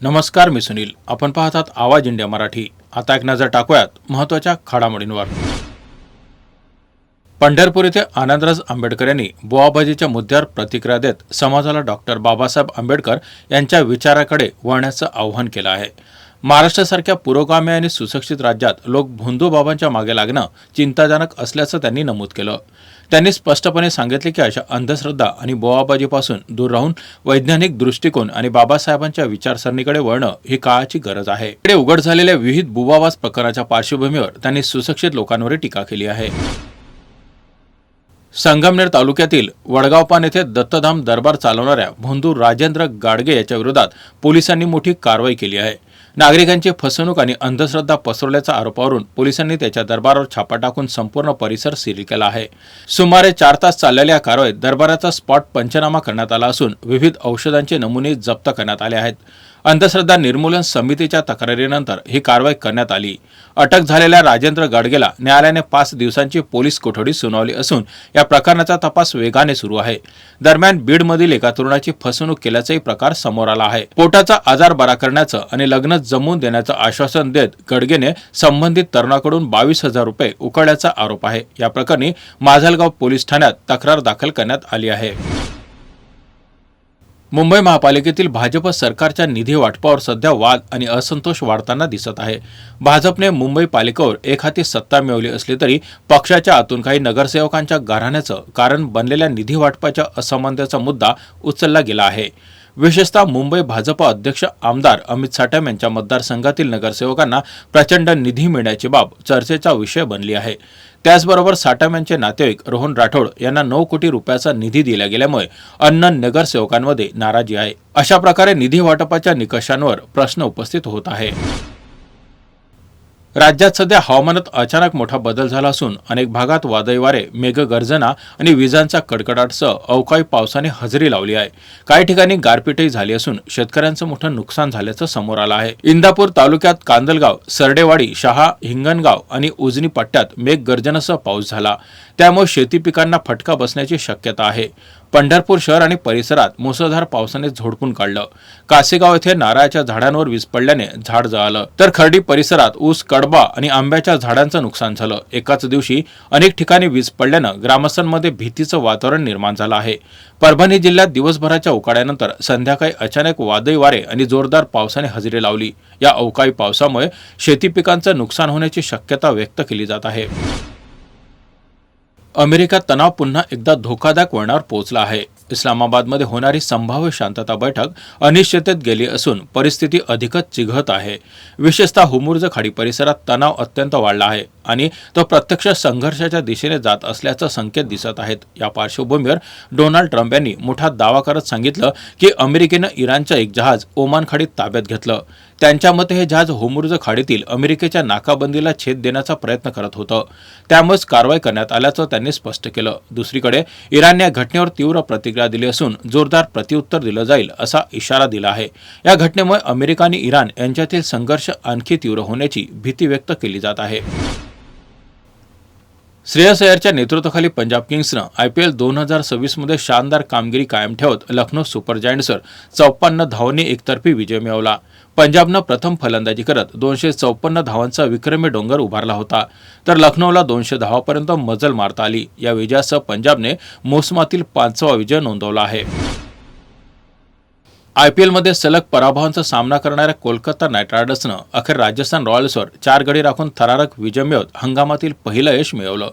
नमस्कार, मी सुनील. आपण पाहतात आवाज इंडिया मराठी. आता एक नजर टाकूयात महत्त्वाच्या घडामोडींवर. पंढरपूर येथे आनंदराज आंबेडकर यांनी बुवाबाजीच्या मुद्द्यावर प्रतिक्रिया देत समाजाला डॉक्टर बाबासाहेब आंबेडकर यांच्या विचाराकडे वळण्याचं आवाहन केलं आहे. महाराष्ट्रासारख्या पुरोगामी आणि सुशिक्षित राज्यात लोक भोंदूबाबांच्या मागे लागणं चिंताजनक असल्याचं त्यांनी नमूद केलं. त्यांनी स्पष्टपणे सांगितले की अशा अंधश्रद्धा आणि बुवाबाजीपासून दूर राहून वैज्ञानिक दृष्टिकोन आणि बाबासाहेबांच्या विचारसरणीकडे वळणं ही काळाची गरज आहे. इकडे उघड झालेल्या विविध बुवाबाज प्रकरणाच्या पार्श्वभूमीवर त्यांनी सुशिक्षित लोकांवर टीका केली आहे. संगमनेर तालुक्यातील वडगावपान येथे दत्तधाम दरबार चालवणाऱ्या भोंदू राजेंद्र गाडगे याच्या विरोधात पोलिसांनी मोठी कारवाई केली आहे. नागरिकांची फसवणूक आणि अंधश्रद्धा पसरवल्याच्या आरोपावरून पोलिसांनी त्याच्या दरबारावर छापा टाकून संपूर्ण परिसर सील केला आहे. सुमारे 4 तास चाललेल्या या कारवाईत दरबाराचा स्पॉट पंचनामा करण्यात आला असून विविध औषधांचे नमुने जप्त करण्यात आले आहेत. अंधश्रद्धा निर्मूलन समितीच्या तक्रारीनंतर ही कारवाई करण्यात आली. अटक झालेल्या राजेंद्र गाडगेला न्यायालयाने 5 दिवसांची पोलीस कोठडी सुनावली असून या प्रकरणाचा तपास वेगाने सुरू आहे. दरम्यान बीडमधील एका तरुणाची फसवणूक केल्याचाही प्रकार समोर आला आहे. पोटाचा आजार बरा करण्याचं आणि लग्न जमवून देण्याचं आश्वासन देत गडगेने संबंधित तरुणाकडून 22,000 रुपये उकळल्याचा आरोप आहे. या प्रकरणी माजलगाव पोलीस ठाण्यात तक्रार दाखल करण्यात आली आहे. मुंबई महापालिकेतील भाजप सरकारच्या निधी वाटपावर सध्या वाद आणि असंतोष वाढताना दिसत आहे. भाजपने मुंबई पालिकेवर एकहाती सत्ता मिळवली असली तरी पक्षाच्या आतून काही नगरसेवकांच्या घराण्याचं कारण बनलेल्या निधी वाटपाच्या असंबंधाचा मुद्दा उचलला गेला आहे. विशेषतः मुंबई भाजप अध्यक्ष आमदार अमित साटम यांच्या मतदारसंघातील नगरसेवकांना प्रचंड निधी मिळण्याची बाब चर्चेचा विषय बनली आहे. त्याचबरोबर साटम यांचे नातेवाईक रोहन राठोड यांना 9 कोटी रुपयाचा निधी दिला गेल्यामुळे अन्न नगरसेवकांमध्ये नाराजी आहे. अशा प्रकारे निधी वाटपाच्या निकषांवर प्रश्न उपस्थित होत आहे. राज्यात सध्या हवामानात अचानक मोठा बदल झाला असून अनेक भागात वादळी वारे, मेघगर्जना आणि विजांचा कडकडाटसह अवकाळी पावसाने हजेरी लावली आहे. काही ठिकाणी गारपीटही झाली असून शेतकऱ्यांचं मोठं नुकसान झाल्याचं समोर आलं आहे. इंदापूर तालुक्यात कांदलगाव, सरडेवाडी, शहा, हिंगणगाव आणि उजनी पट्ट्यात मेघगर्जनासह पाऊस झाला. त्यामुळे शेती पिकांना फटका बसण्याची शक्यता आहे. पंढरपूर शहर आणि परिसरात मुसळधार पावसाने झोडपून काढलं. कासेगाव येथे नारळाच्या झाडांवर वीज पडल्याने झाड जळालं, तर खर्डी परिसरात ऊस, कडबा आणि आंब्याच्या झाडांचं नुकसान झालं. एकाच दिवशी अनेक ठिकाणी वीज पडल्यानं ग्रामस्थांमध्ये भीतीचं वातावरण निर्माण झालं आहे. परभणी जिल्ह्यात दिवसभराच्या उकाड्यानंतर संध्याकाळी अचानक वादळी वारे आणि जोरदार पावसाने हजेरी लावली. या अवकाळी पावसामुळे शेती पिकांचं नुकसान होण्याची शक्यता व्यक्त केली जात आहे. अमेरिका तणाव पुन्हा एकदा धोकादायक वळणावर पोहोचला आहे. इस्लामाबादमध्ये होणारी संभाव्य शांतता बैठक अनिश्चिततेत गेली असून परिस्थिती अधिकच चिघळत आहे. विशेषतः हुर्मुझ खाडी परिसरात तणाव अत्यंत वाढला आहे आणि तो प्रत्यक्ष संघर्षाच्या दिशेने जात असल्याचे संकेत दिसत आहेत. या पार्श्वभूमीवर डोनाल्ड ट्रम्प यांनी मोठा दावा करत सांगितलं की अमेरिकेनं इराणचं एक जहाज ओमान खाडीत ताब्यात घेतलं. त्यांच्या मते हे जहाज हुर्मुझ खाडीतील अमेरिकेच्या नाकाबंदीला छेद देण्याचा प्रयत्न करत होतं. त्यामुळेच कारवाई करण्यात आल्याचं त्यांनी स्पष्ट केलं. दुसरीकडे इराणने या घटनेवर तीव्र प्रतिक्रिया दिली असून जोरदार प्रत्युत्तर दिलं जाईल असा इशारा दिला आहे. या घटनेमुळे अमेरिका आणि इराण यांच्यातील संघर्ष आणखी तीव्र होण्याची भीती व्यक्त केली जात आहे. श्रेयस अय्यरच्या नेतृत्वाखाली पंजाब किंग्सनं IPL 2026 मध्ये शानदार कामगिरी कायम ठेवत लखनौ सुपर जायंट्सवर 54 धावांनी एकतर्फी विजय मिळवला. पंजाबनं प्रथम फलंदाजी करत 254 धावांचा विक्रमी डोंगर उभारला होता, तर लखनौला 200 धावांपर्यंत मजल मारता आली. या विजयासह पंजाबने मोसमातील 5वा विजय नोंदवला आहे. IPL मध्ये सलग पराभवांचा सामना करणाऱ्या कोलकाता नाईट रायडर्सनं अखेर राजस्थान रॉयल्सवर 4 गडी राखून थरारक विजय मिळवत हंगामातील पहिलं यश मिळवलं.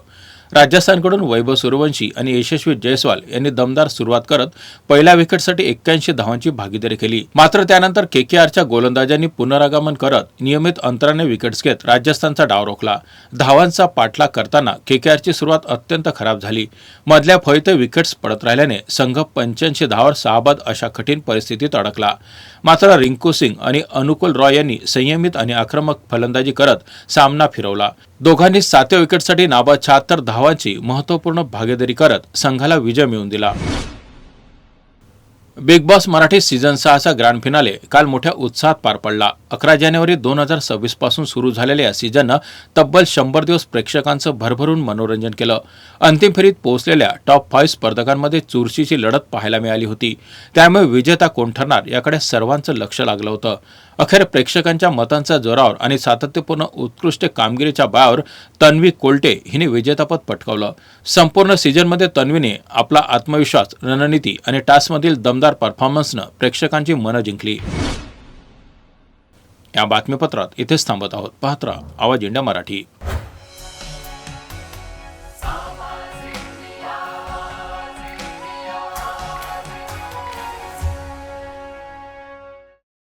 राजस्थानकडून वैभव सूर्यवंशी आणि यशस्वी जयस्वाल यांनी दमदार सुरुवात करत पहिल्या विकेटसाठी 81 धावांची भागीदारी केली. मात्र त्यानंतर KKRच्या गोलंदाजांनी पुनरागमन करत नियमित अंतराने विकेट्स घेत राजस्थानचा डाव रोखला. धावांचा पाठलाग करताना KKRची सुरुवात अत्यंत खराब झाली. मधल्या फळीत विकेट्स पडत राहिल्याने संघ 85 धावांवर 6 बाद अशा कठीण परिस्थितीत अडकला. मात्र रिंकू सिंग आणि अनुकुल रॉय यांनी संयमित आणि आक्रमक फलंदाजी करत सामना फिरवला. दोघांनी 7व्या विकेटसाठी नाबाद 76 धावांची महत्त्वपूर्ण भागीदारी करत संघाला विजय मिळवून दिला. बिग बॉस मराठी सीझन 6चा ग्रँड फिनाले काल मोठ्या उत्साहात पार पडला. 11 जानेवारी 2026 पासून सुरू झालेल्या या सीझननं तब्बल 100 दिवस प्रेक्षकांचं भरभरून मनोरंजन केलं. अंतिम फेरीत पोहोचलेल्या टॉप 5 स्पर्धकांमध्ये चुरशीची लढत पाहायला मिळाली होती. त्यामुळे विजेता कोण ठरणार याकडे सर्वांचं लक्ष लागलं होतं. अखेर प्रेक्षकांच्या मतांच्या जोरावर आणि सातत्यपूर्ण उत्कृष्ट कामगिरीच्या बळावर तन्वी कोलटे हिने विजेतापद पटकावलं. संपूर्ण सीझनमध्ये तन्वीने आपला आत्मविश्वास, रणनीती आणि टास्कमधील दमदार परफॉर्मन्सनं प्रेक्षकांची मनं जिंकली. या बातमीपत्रात इथेच थांबत आहोत. पाहत रहा आवाज इंडिया मराठी.